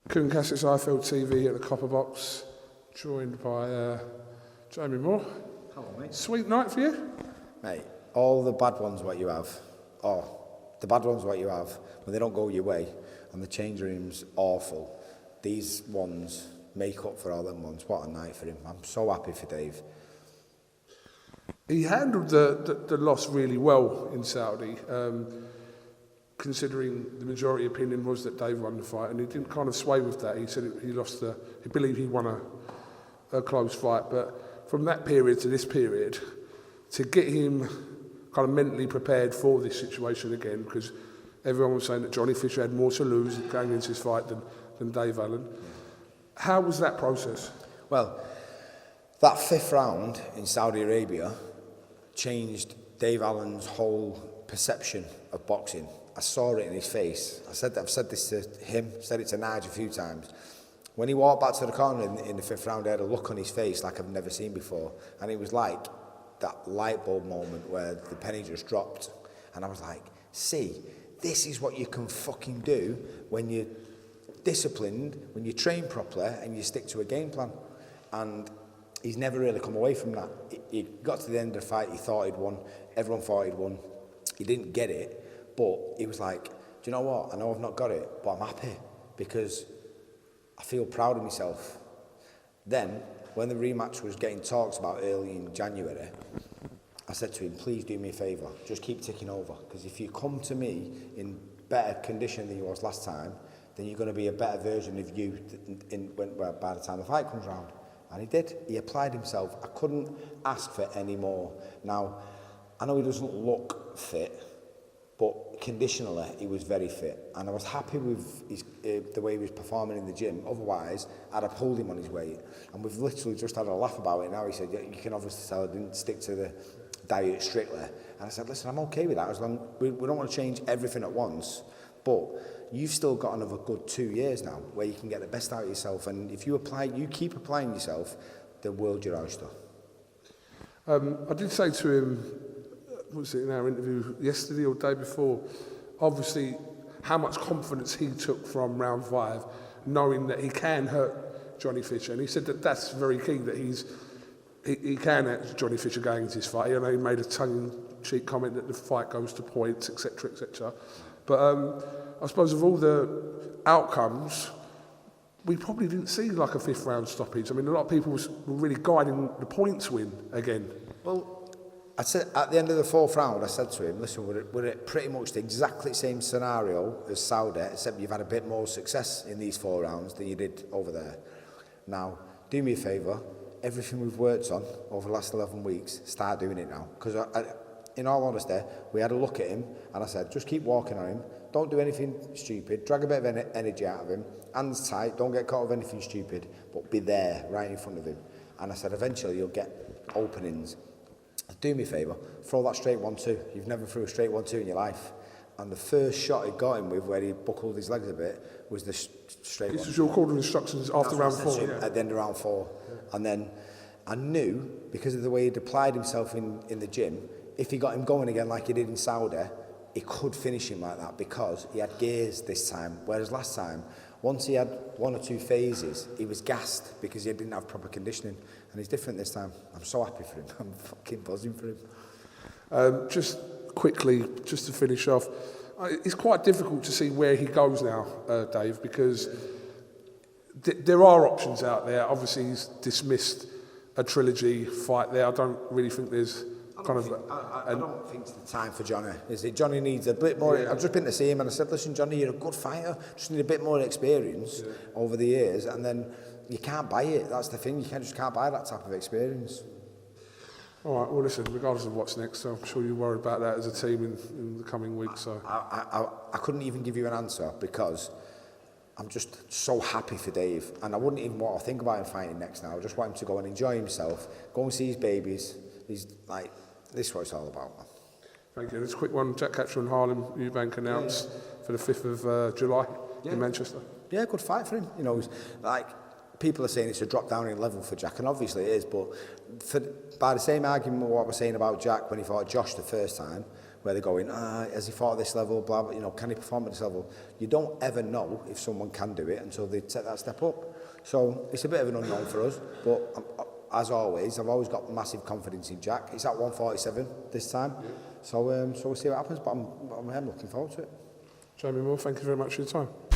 KUGAN CASSIUS IFLTV at the Copper Box, joined by Jamie Moore. Hello, mate. Sweet night for you? Mate, all the bad ones what you have, the bad ones what you have, when they don't go your way, and the change room's awful, these ones make up for all them ones. What a night for him. I'm so happy for Dave. He handled the loss really well in Saudi, considering the majority opinion was that Dave won the fight, and he didn't kind of sway with that. He said he believed he won a close fight, but from that period to this period, to get him kind of mentally prepared for this situation again, because everyone was saying that Johnny Fisher had more to lose going into his fight than Dave Allen. How was that process? Well, that fifth round in Saudi Arabia changed Dave Allen's whole perception of boxing. I saw it in his face. I've said this to him, said it to Nige a few times. When he walked back to the corner in the fifth round, I had a look on his face like I've never seen before. And it was like that light bulb moment where the penny just dropped. And I was like, see, this is what you can fucking do when you're disciplined, when you train properly and you stick to a game plan. And he's never really come away from that. He got to the end of the fight, he thought he'd won. Everyone thought he'd won. He didn't get it. But he was like, do you know what? I know I've not got it, but I'm happy because I feel proud of myself. Then, when the rematch was getting talked about early in January, I said to him, please do me a favour, just keep ticking over. Because if you come to me in better condition than you was last time, then you're going to be a better version of you by the time the fight comes round. And he did. He applied himself. I couldn't ask for any more. Now, I know he doesn't look fit, but conditionally, he was very fit. And I was happy with the way he was performing in the gym. Otherwise, I'd have pulled him on his weight. And we've literally just had a laugh about it now. He said, you can obviously tell I didn't stick to the diet strictly. And I said, listen, I'm okay with that. As long we don't want to change everything at once. But you've still got another good 2 years now where you can get the best out of yourself. And if you keep applying yourself, the world's your oyster. I did say to him, was it in our interview yesterday or the day before, obviously how much confidence he took from round 5, knowing that he can hurt Johnny Fisher. And he said that that's very key, that he can hurt Johnny Fisher going into his fight. You know, he made a tongue-in-cheek comment that the fight goes to points, etc., etc. But I suppose of all the outcomes, we probably didn't see like a fifth round stoppage. I mean, a lot of people were really guiding the points win again. Well, I said at the end of the fourth round, I said to him, listen, we're at pretty much the exactly same scenario as Saudi, except you've had a bit more success in these 4 rounds than you did over there. Now, do me a favour, everything we've worked on over the last 11 weeks, start doing it now. Because in all honesty, we had a look at him, and I said, just keep walking on him, don't do anything stupid, drag a bit of energy out of him, hands tight, don't get caught with anything stupid, but be there, right in front of him. And I said, eventually you'll get openings. Do me a favour, throw that straight 1-2. You've never threw a straight 1-2 in your life. And the first shot he got him with, where he buckled his legs a bit, was the straight 1-2. This was your call of instructions after round 4? Yeah. At the end of round 4. Yeah. And then I knew, because of the way he'd applied himself in the gym, if he got him going again like he did in Saudi, he could finish him like that because he had gears this time. Whereas last time, once he had 1 or 2 phases, he was gassed because he didn't have proper conditioning. And he's different this time. I'm so happy for him. I'm fucking buzzing for him. Just quickly, just to finish off, it's quite difficult to see where he goes now, Dave, because there are options out there. Obviously, he's dismissed a trilogy fight there. I don't really think there's I don't think it's the time for Johnny. Is it? Johnny needs a bit more. Yeah. I've just been to see him and I said, listen, Johnny, you're a good fighter. Just need a bit more experience over the years, and then you can't buy it. That's the thing. You just can't buy that type of experience. All right. Well, listen. Regardless of what's next, so I'm sure you're worried about that as a team in the coming weeks. So I couldn't even give you an answer because I'm just so happy for Dave, and I wouldn't even want to think about him fighting next now. I just want him to go and enjoy himself, go and see his babies. He's like, this is what it's all about. Thank you. Just a quick one. Jack Catcher and Harlem Eubank announced for the 5th of July in Manchester. Yeah, good fight for him. You know, like people are saying it's a drop down in level for Jack, and obviously it is. But by the same argument of what we're saying about Jack when he fought Josh the first time, where they're going, has he fought at this level, blah, blah, you know, can he perform at this level? You don't ever know if someone can do it until they take that step up. So it's a bit of an unknown for us, but as always, I've always got massive confidence in Jack. It's at 147 this time, so we'll see what happens, but I'm looking forward to it. Jamie Moore, thank you very much for your time.